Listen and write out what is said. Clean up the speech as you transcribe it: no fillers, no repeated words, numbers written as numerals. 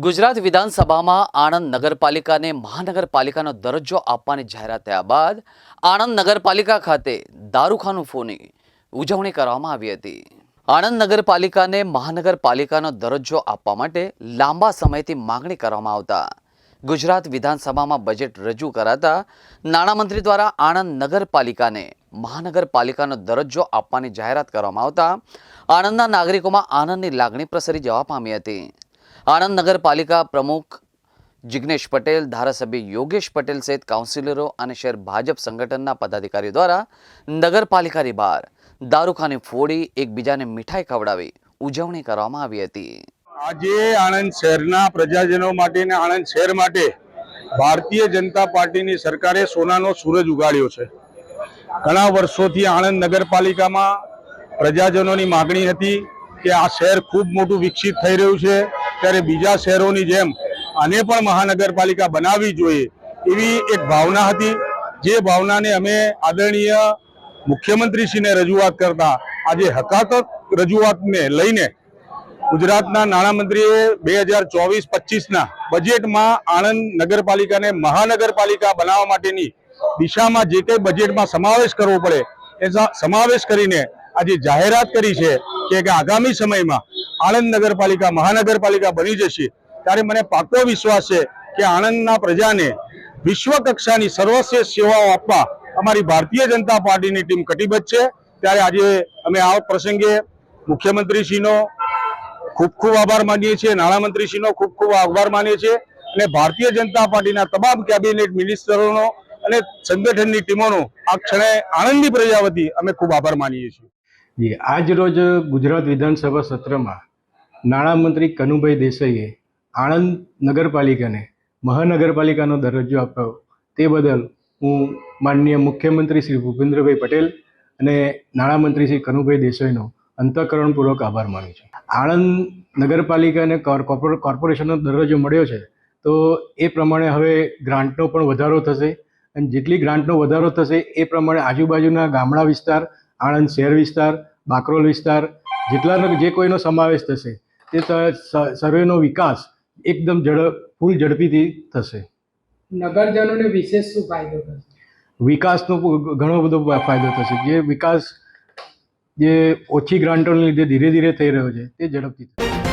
ગુજરાત વિધાનસભામાં આણંદ નગરપાલિકાને મહાનગરપાલિકાનો દરજ્જો આપવાની જાહેરાત થયા બાદ આણંદ નગરપાલિકા ખાતે દારૂખાનું ફોની ઉજવણી કરવામાં આવી હતી। આણંદ નગરપાલિકાને મહાનગરપાલિકાનો દરજ્જો આપવા માટે લાંબા સમયથી માંગણી કરવામાં આવતા ગુજરાત વિધાનસભામાં બજેટ રજૂ કરાતા નાણામંત્રી દ્વારા આણંદ નગરપાલિકાને મહાનગરપાલિકાનો દરજ્જો આપવાની જાહેરાત કરવામાં આવતા આણંદના નાગરિકોમાં આનંદની લાગણી પ્રસરી જવા પામી હતી। આણંદ નગરપાલિકા પ્રમુખ જિગ્નેશ પટેલ, ધારાસભ્ય યોગેશ પટેલ સહિત કાઉન્સિલરો અને શહેર ભાજપ સંગઠનના પદાધિકારીઓ દ્વારા નગરપાલિકાની બહાર દારૂખાની ફોડી એકબીજાને મીઠાઈ ખવડાવી ઉજવણી કરવામાં આવી હતી। આજે આણંદ શહેરના પ્રજાજનો માટે અને આણંદ શહેર માટે ભારતીય જનતા પાર્ટીની સરકારે સોનાનો સૂરજ ઉગાડ્યો છે। ઘણા વર્ષોથી આણંદ નગરપાલિકામાં પ્રજાજનોની માગણી હતી કે આ શહેર ખૂબ મોટું વિકસિત થઈ રહ્યું છે, ત્યારે બીજા શહેરોની જેમ આને પણ મહાનગરપાલિકા બનાવવી જોઈએ એવી એક ભાવના હતી। જે ભાવનાને અમે આદરણીય મુખ્યમંત્રીશ્રીને રજૂઆત કરતા આજે હકાતક રજૂઆતને લઈને ગુજરાતના નાણામંત્રીએ 2024-25ના બજેટમાં આણંદ નગરપાલિકાને મહાનગરપાલિકા બનાવવા માટેની દિશામાં જે કંઈ બજેટમાં સમાવેશ કરવો પડે એ સમાવેશ કરીને આજે જાહેરાત કરી છે કે આગામી સમયમાં આણંદ નગરપાલિકા મહાનગરપાલિકા બની જશે। ત્યારે મને પાકો વિશ્વાસ છે કે આણંદના પ્રજાને વિશ્વ કક્ષાની સર્વશ્રેષ્ઠ સેવાઓ આપવા અમારી ભારતીય જનતા પાર્ટીની ટીમ કટિબદ્ધ છે। ત્યારે આજે અમે આ પ્રસંગે મુખ્યમંત્રીશ્રીનો ખૂબ ખૂબ આભાર માનીએ છીએ, નાણામંત્રીશ્રીનો ખૂબ ખૂબ આભાર માનીએ છીએ અને ભારતીય જનતા પાર્ટીના તમામ કેબિનેટ મિનિસ્ટરોનો અને સંગઠનની ટીમોનો આ ક્ષણે આણંદની પ્રજા વતી અમે ખૂબ આભાર માનીએ છીએ। જી, આજ રોજ ગુજરાત વિધાનસભા સત્રમાં નાણામંત્રી કનુભાઈ દેસાઈએ આણંદ નગરપાલિકાને મહાનગરપાલિકાનો દરજ્જો આપ્યો તે બદલ હું માનનીય મુખ્યમંત્રી શ્રી ભૂપેન્દ્રભાઈ પટેલ અને નાણામંત્રી શ્રી કનુભાઈ દેસાઈનો અંતઃકરણપૂર્વક આભાર માનું છું। આણંદ નગરપાલિકાને કોર્પોરેશનનો દરજ્જો મળ્યો છે તો એ પ્રમાણે હવે ગ્રાન્ટનો પણ વધારો થશે અને જેટલી ગ્રાન્ટનો વધારો થશે એ પ્રમાણે આજુબાજુના ગામડા વિસ્તાર, આણંદ શહેર વિસ્તાર, બાકરોલ વિસ્તાર જેટલા જે કોઈનો સમાવેશ થશે તે સર્વેનો વિકાસ એકદમ ફૂલ ઝડપીથી થશે। નગરજનોને વિશેષ શું ફાયદો થશે? વિકાસનો ઘણો બધો ફાયદો થશે। જે વિકાસ જે ઓછી ગ્રાન્ટોને લીધે ધીરે ધીરે થઈ રહ્યો છે તે ઝડપથી થશે।